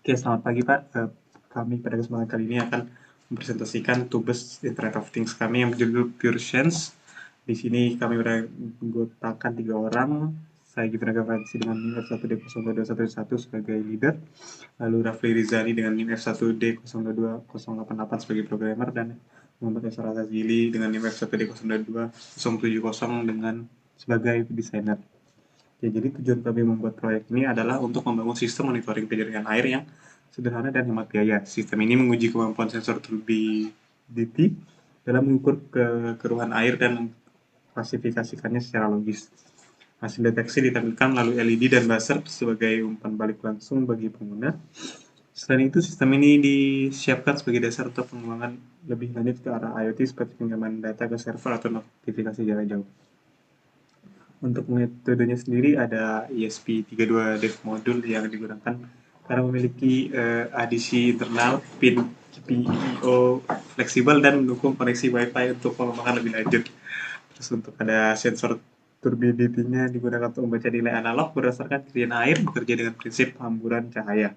Oke, selamat pagi Pak. Kami pada kesempatan kali ini akan mempresentasikan tugas Internet of Things kami yang berjudul Pure Science. Di sini kami beranggotakan 3 orang. Saya Gibran Gavansi dengan NIM F1D0221 sebagai leader, lalu Rafli Rizani dengan NIM F1D022088 sebagai programmer, dan Muhammad Esra Azazili dengan NIM F1D022070 dengan sebagai desainer. Ya, jadi tujuan kami membuat proyek ini adalah untuk membangun sistem monitoring penjaringan air yang sederhana dan hemat biaya. Sistem ini menguji kemampuan sensor turbidity dalam mengukur kekeruhan air dan mengklasifikasikannya secara logis. Hasil deteksi ditampilkan melalui LED dan buzzer sebagai umpan balik langsung bagi pengguna. Selain itu, sistem ini disiapkan sebagai dasar untuk pengembangan lebih lanjut ke arah IoT seperti pinjaman data ke server atau notifikasi jarak jauh. Untuk metodenya sendiri ada ESP32 Dev Module yang digunakan karena memiliki adisi internal, pin GPIO fleksibel dan mendukung koneksi Wi-Fi untuk pengembangan lebih lanjut. Terus untuk ada sensor turbidity-nya digunakan untuk membaca nilai analog berdasarkan ketinggian air bekerja dengan prinsip hamburan cahaya.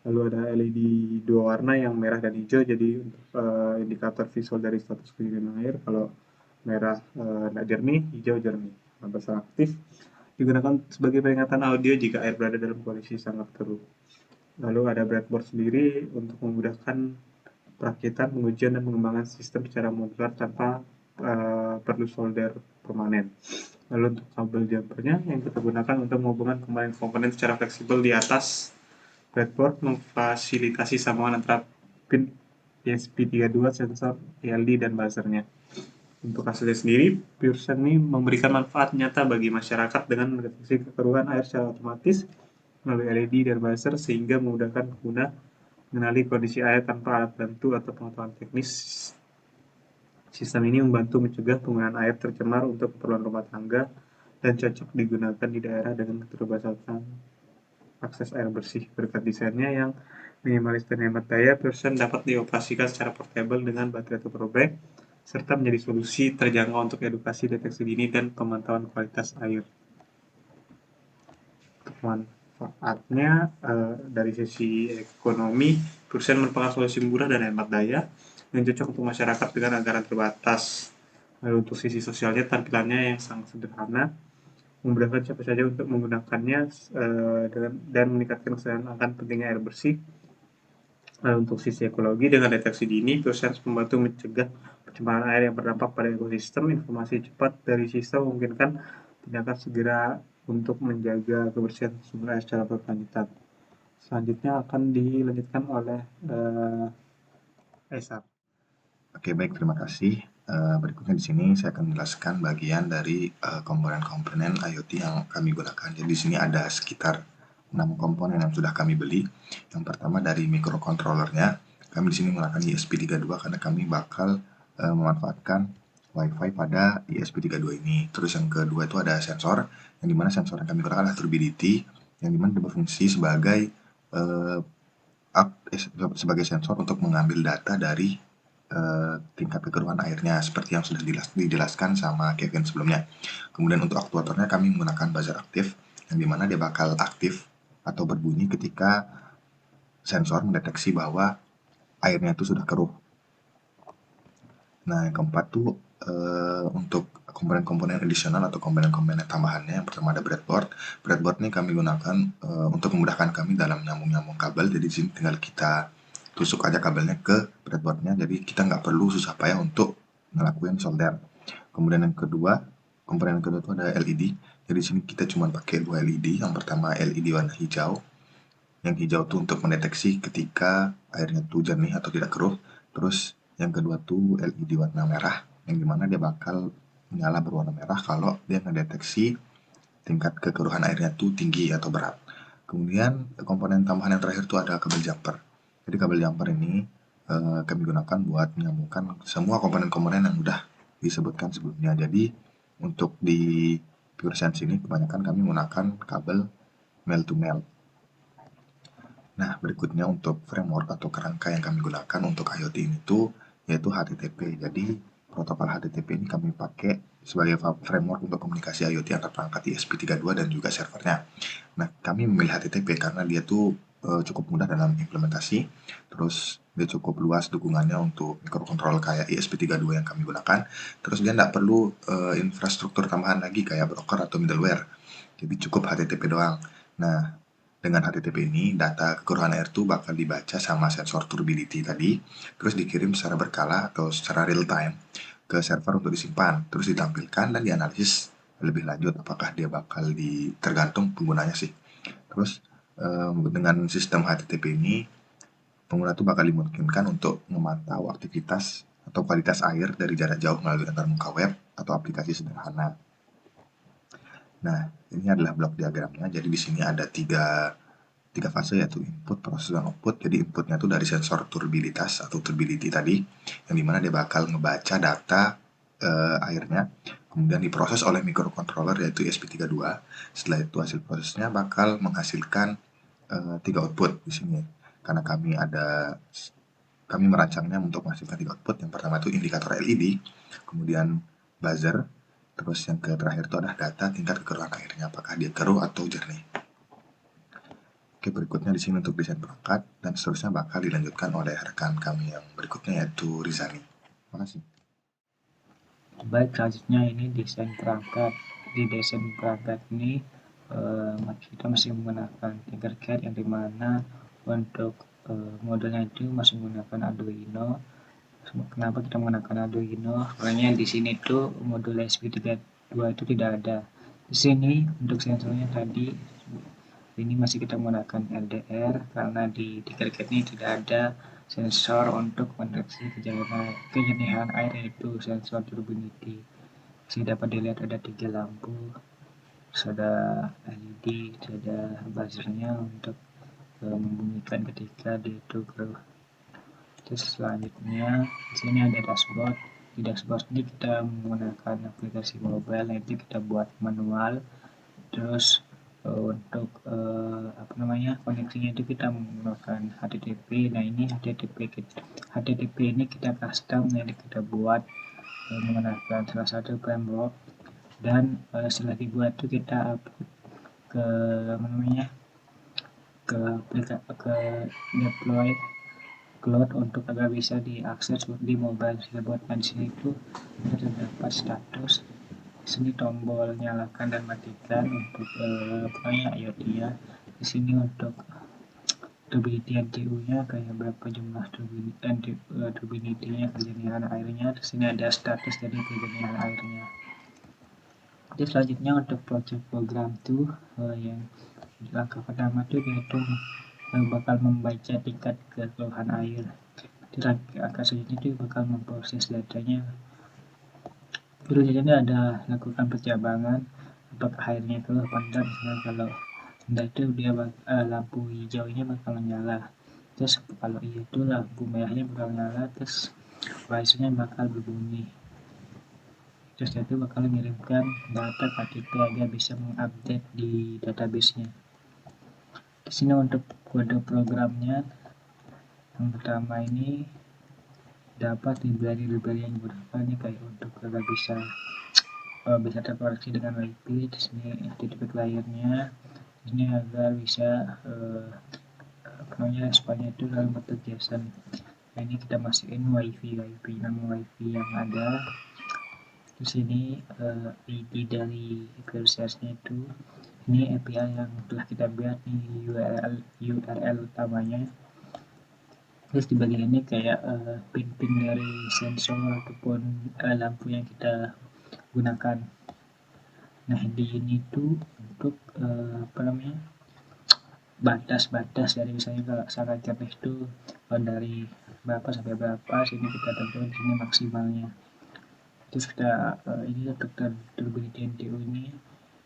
Lalu ada LED 2 warna yang merah dan hijau, jadi untuk indikator visual dari status ketinggian air. Kalau merah tidak jernih, hijau jernih. Buzzer aktif digunakan sebagai peringatan audio jika air berada dalam kondisi sangat keruh. Lalu ada breadboard sendiri untuk memudahkan perakitan, pengujian, dan pengembangan sistem secara modular tanpa perlu solder permanen. Lalu untuk kabel jumpernya yang kita gunakan untuk menghubungkan komponen secara fleksibel di atas breadboard, memfasilitasi sambungan antara pin ESP32, sensor, ELD, dan buzzernya. Untuk hasilnya sendiri, Pearson ini memberikan manfaat nyata bagi masyarakat dengan mendeteksi kekeruhan air secara otomatis melalui LED dan buzzer sehingga memudahkan pengguna mengenali kondisi air tanpa alat bantu atau pengetahuan teknis. Sistem ini membantu mencegah penggunaan air tercemar untuk keperluan rumah tangga dan cocok digunakan di daerah dengan keterbatasan akses air bersih. Berkat desainnya yang minimalis dan hemat daya, Pearson dapat dioperasikan secara portable dengan baterai atau powerbank, serta menjadi solusi terjangkau untuk edukasi, deteksi dini, dan pemantauan kualitas air. Untuk manfaatnya dari sisi ekonomi, Pearson merupakan solusi murah dan hemat daya yang cocok untuk masyarakat dengan anggaran terbatas. Lalu untuk sisi sosialnya, tampilannya yang sangat sederhana, memudahkan siapa saja untuk menggunakannya dan meningkatkan kesadaran akan pentingnya air bersih. Untuk sisi ekologi, dengan deteksi dini, Pearson membantu mencegah pencemaran air yang berdampak pada ekosistem. Informasi cepat dari sistem memungkinkan tindakan segera untuk menjaga kebersihan sumber air secara berkelanjutan. Selanjutnya akan dilanjutkan oleh Esa. Oke, baik, terima kasih. Berikutnya di sini saya akan menjelaskan bagian dari komponen-komponen IoT yang kami gunakan. Jadi di sini ada sekitar 6 komponen yang sudah kami beli. Yang pertama dari microcontrollernya, kami di sini menggunakan ESP32 karena kami bakal memanfaatkan Wi-Fi pada ESP32 ini. Terus yang kedua itu ada sensor, yang dimana sensor yang kami gunakan adalah turbidity, yang dimana berfungsi sebagai sebagai sensor untuk mengambil data dari tingkat kekeruhan airnya seperti yang sudah dijelaskan sama Kevin sebelumnya. Kemudian untuk aktuatornya kami menggunakan buzzer aktif, yang dimana dia bakal aktif atau berbunyi ketika sensor mendeteksi bahwa airnya itu sudah keruh. Nah, yang keempat tuh untuk komponen-komponen additional atau komponen-komponen tambahannya, yang pertama ada breadboard. Breadboard ini kami gunakan untuk memudahkan kami dalam nyambung-nyambung kabel. Jadi di sini tinggal kita tusuk aja kabelnya ke breadboardnya, jadi kita nggak perlu susah payah untuk ngelakuin solder. Kemudian yang kedua, komponen yang kedua itu ada LED. Jadi di sini kita cuma pakai 2 LED. Yang pertama LED warna hijau. Yang hijau tuh untuk mendeteksi ketika airnya tuh jernih atau tidak keruh. Terus yang kedua tuh LED warna merah, yang dimana dia bakal menyala berwarna merah kalau dia mendeteksi tingkat kekeruhan airnya tuh tinggi atau berat. Kemudian komponen tambahan yang terakhir tuh ada kabel jumper. Jadi kabel jumper ini kami gunakan buat menyambungkan semua komponen-komponen yang udah disebutkan sebelumnya. Jadi untuk di PureSense ini kebanyakan kami menggunakan kabel male to male. Nah, berikutnya untuk framework atau kerangka yang kami gunakan untuk IoT ini tuh yaitu HTTP. Jadi protokol HTTP ini kami pakai sebagai framework untuk komunikasi IoT antar perangkat ESP32 dan juga servernya. Nah, kami memilih HTTP karena dia tuh cukup mudah dalam implementasi. Terus dia cukup luas dukungannya untuk microcontroller kayak ESP32 yang kami gunakan. Terus dia nggak perlu infrastruktur tambahan lagi kayak broker atau middleware. Jadi cukup HTTP doang. Nah, dengan HTTP ini, data kekeruhan air itu bakal dibaca sama sensor turbidity tadi, terus dikirim secara berkala atau secara real time ke server untuk disimpan, terus ditampilkan dan dianalisis lebih lanjut apakah dia bakal tergantung penggunanya sih. Terus dengan sistem HTTP ini, pengguna itu bakal dimungkinkan untuk memantau aktivitas atau kualitas air dari jarak jauh melalui antarmuka web atau aplikasi sederhana. Nah, ini adalah blok diagramnya. Jadi di sini ada tiga fase, yaitu input, proses, dan output. Jadi inputnya itu dari sensor turbiditas atau turbidity tadi, yang dimana dia bakal ngebaca data airnya, kemudian diproses oleh microcontroller yaitu ESP32. Setelah itu hasil prosesnya bakal menghasilkan tiga output di sini. Karena kami merancangnya untuk menghasilkan tiga output. Yang pertama itu indikator LED, kemudian buzzer, terus yang terakhir itu adalah data tingkat kekeruhan airnya, apakah dia keruh atau jernih. Oke, berikutnya di sini untuk desain perangkat, dan seterusnya bakal dilanjutkan oleh rekan kami yang berikutnya yaitu Rizani. Terima kasih. Baik, selanjutnya ini desain perangkat. Di desain perangkat ini kita masih menggunakan Tinkercad, yang dimana untuk modulnya itu masih menggunakan Arduino. Kenapa kita menggunakan Arduino? Karena di sini tuh modul ESP32 itu tidak ada. Di sini untuk sensornya tadi ini masih kita menggunakan LDR, karena di Tinkercad ini tidak ada sensor untuk mendeteksi kejernihan air, yaitu sensor turbidity. Sini dapat dilihat ada 3 lampu, terus ada LED, ada buzzernya untuk membunyikan ketika dia itu keruh. Terus selanjutnya di sini ada dashboard. Di dashboard ini kita menggunakan aplikasi mobile, yaitu kita buat manual. Terus untuk koneksinya itu kita menggunakan HTTP. Nah, ini HTTP ini kita custom, jadi kita buat menggunakan salah satu framework, dan setelah dibuat itu kita upload ke deploy cloud untuk agar bisa diakses di mobile. Kita buatkan di sini itu terdapat status. Di sini tombol nyalakan dan matikan untuk IoT ya. Di sini untuk turbidity NTU-nya kayak berapa jumlah turbidity-nya, kejernihan airnya. Di sini ada status dari kejernihan airnya. Jadi selanjutnya untuk project program tuh yang langkah pertama tuh yaitu bakal membaca tingkat kekeruhan air. Jadi langkah selanjutnya itu bakal memproses datanya. Terus ini ada lakukan pencabangan apakah airnya keruh apa enggak. Misalnya kalau enggak itu dia lampu hijaunya bakal menyala. Terus kalau iya itu lampu merahnya bakal nyala, terus hasilnya bakal berbunyi. Terus itu bakal mengirimkan data KTP agar bisa mengupdate di database-nya. Di sini untuk kode programnya, yang pertama ini dapat library yang digunakan ini kayak untuk agar bisa terkoneksi dengan WiFi. Di sini HTTP layarnya, ini agar bisa responnya itu dalam bentuk JSON. Nah, ini kita masukin nama WiFi yang ada. Di sini ID dari prosesnya itu, ini API yang telah kita buat, ini URL utamanya. Terus di bagian ini kayak pin-pin dari sensor ataupun lampu yang kita gunakan. Nah, di ini tuh untuk batas-batas dari misalnya kalau sangat jernih itu dari berapa sampai berapa, sini kita tentukan di sini maksimalnya. Terus kita ini untuk turbidity NTU ini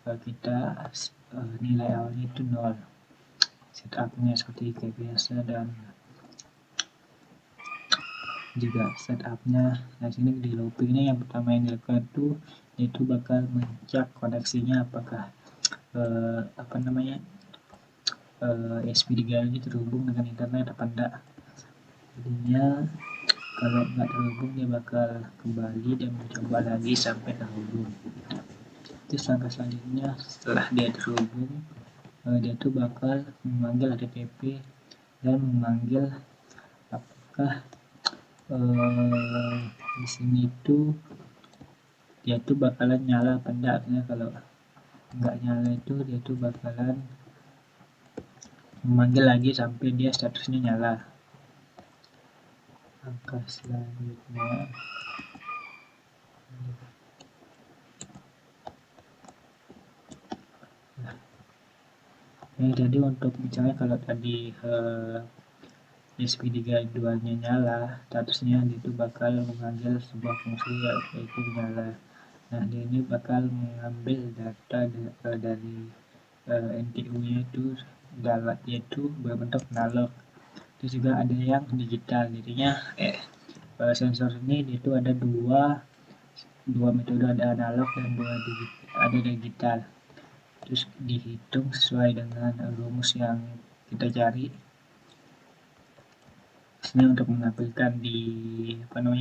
kita nilai awalnya itu 0. Setupnya seperti kayak biasa, dan juga setupnya. Nah, sini di loopingnya yang pertama yang dilakukan itu bakal mencek koneksinya apakah ESP32 ini terhubung dengan internet apa enggak. Jadinya kalau nggak terhubung dia bakal kembali dan mencoba lagi sampai terhubung. Terus langkah selanjutnya setelah dia terhubung, dia tuh bakal memanggil HTTP dan memanggil apakah di sini itu dia tuh bakalan nyala apa enggak. Artinya kalau nggak nyala itu dia tuh bakalan memanggil lagi sampai dia statusnya nyala. Langkah selanjutnya jadi untuk misalnya kalau tadi ESP32 nya nyala, statusnya itu bakal mengambil sebuah fungsi yaitu nyala. Nah, dia ini bakal mengambil data dari NTU-nya itu yaitu berbentuk analog. Terus juga ada yang digital, jadinya sensor ini itu ada dua metode, ada analog dan ada digital. Terus dihitung sesuai dengan rumus yang kita cari. Ini untuk menampilkan di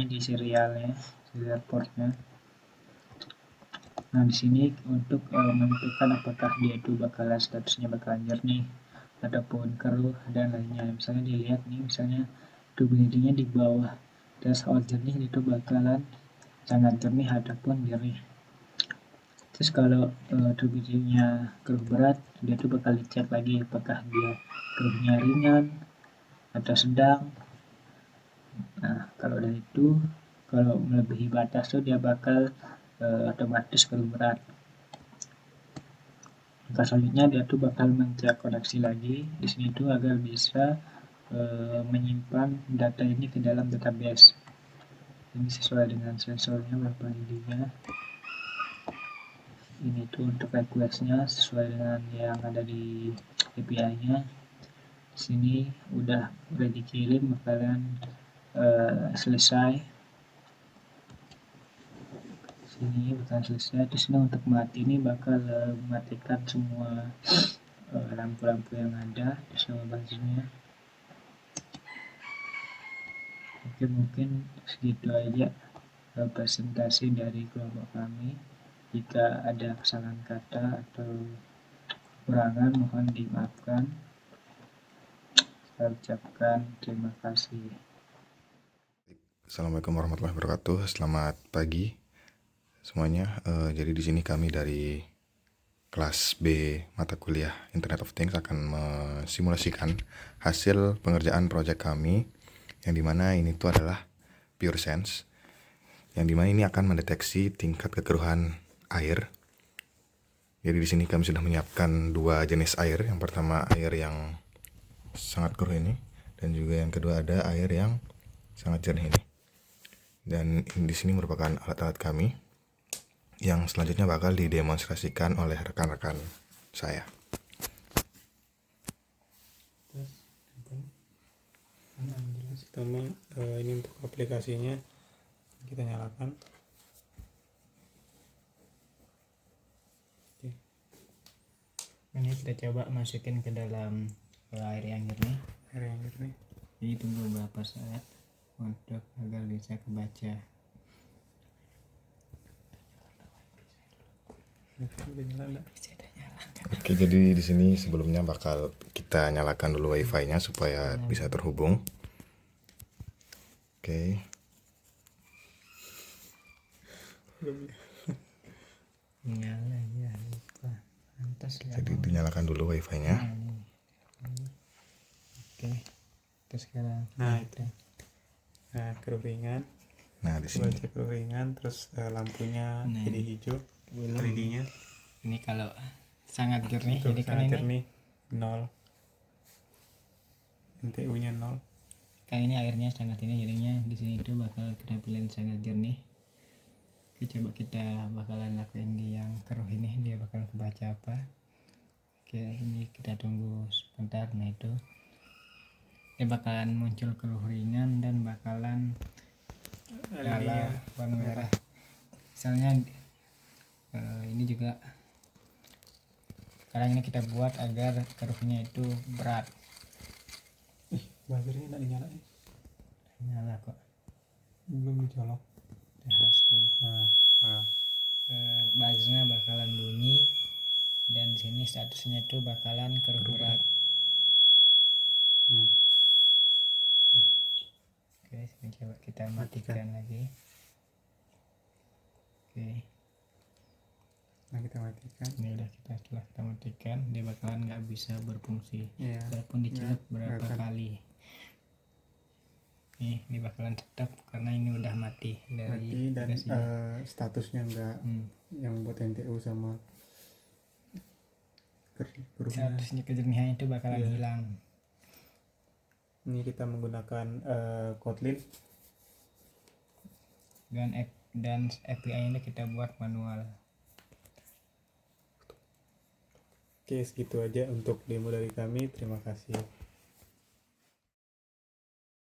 di serialnya, serial portnya. Nah, di sini untuk menentukan apakah dia itu bakalan statusnya bakalan jernih ataupun keruh dan lainnya. Misalnya dilihat nih, misalnya turbidity-nya di bawah threshold jernih itu bakalan sangat jernih ataupun jernih. Terus kalau turbidity-nya keruh berat, dia tuh bakal dicek lagi apakah dia keruhnya ringan atau sedang. Nah, kalau dari itu, kalau melebihi batas tuh dia bakal otomatis keruh berat. Langkah selanjutnya dia tuh bakal mencek koneksi lagi di sini tuh agar bisa menyimpan data ini ke dalam database. Ini sesuai dengan sensornya berapa ID-nya. Ini tuh untuk request-nya sesuai dengan yang ada di API-nya. Di sini udah dikirim, bakalan selesai. Sini bakal selesai. Terus ini untuk mati ini bakal mematikan semua lampu-lampu yang ada sama buzzernya. Oke, mungkin segitu aja presentasi dari kelompok kami. Jika ada kesalahan kata atau kekurangan mohon dimaafkan. Saya ucapkan terima kasih. Assalamualaikum warahmatullahi wabarakatuh. Selamat pagi semuanya. Jadi di sini kami dari kelas B mata kuliah Internet of Things akan mensimulasikan hasil pengerjaan proyek kami, yang dimana ini tuh adalah Pure Sense, yang dimana ini akan mendeteksi tingkat kekeruhan air. Jadi di sini kami sudah menyiapkan dua jenis air. Yang pertama air yang sangat keruh ini, dan juga yang kedua ada air yang sangat jernih ini. Dan di sini merupakan alat-alat kami yang selanjutnya bakal didemonstrasikan oleh rekan-rekan saya. Pertama, ini untuk aplikasinya kita nyalakan. Oke. Ini kita coba masukin ke dalam air yang jernih. Jadi tunggu beberapa saat untuk agar bisa kebaca. Oke, jadi di sini sebelumnya bakal kita nyalakan dulu wifi-nya supaya bisa terhubung. Oke. Nyala ya, lupa. Lantas Jadi dinyalakan dulu wifi-nya. Oke. Terus sekarang. Nah, itu. Nah, keruringan. Nah, di sini. Baca keruringan, terus lampunya jadi hijau. LED-nya. Ini kalau sangat jernih, Tuh, jadi kan sangat ini jernih, 0. NTU-nya 0. kan ini airnya sangat ini, jadinya di sini itu bakal kita pilih sangat jernih. Oke, coba kita bakalan lakuin di yang keruh ini, dia bakal kebaca apa. Oke, ini kita tunggu sebentar. Nah, itu dia bakalan muncul keruh ringan dan bakalan nyala warna merah. Misalnya ini juga sekarang ini kita buat agar keruhnya itu berat. Buzzernya nggak dinyalain. Nyala kok, Belum dicolok. harus tuh. Nah. Buzzernya bakalan bunyi dan di sini statusnya itu bakalan keruh berat. Oke, sini coba kita matikan lagi. Oke, Nah, kita matikan. ini udah setelah kita matikan, dia bakalan nggak bisa berfungsi Iya. walaupun dicelup Nggak berapa akan. kali. Ini bakalan tetap karena ini udah mati dari Mati dan aplikasinya. statusnya enggak yang buat NTU sama berubah. Statusnya kejernihan itu bakalan Iya. hilang. Ini kita menggunakan Kotlin. Dan API ini kita buat manual. Oke, segitu aja untuk demo dari kami. Terima kasih.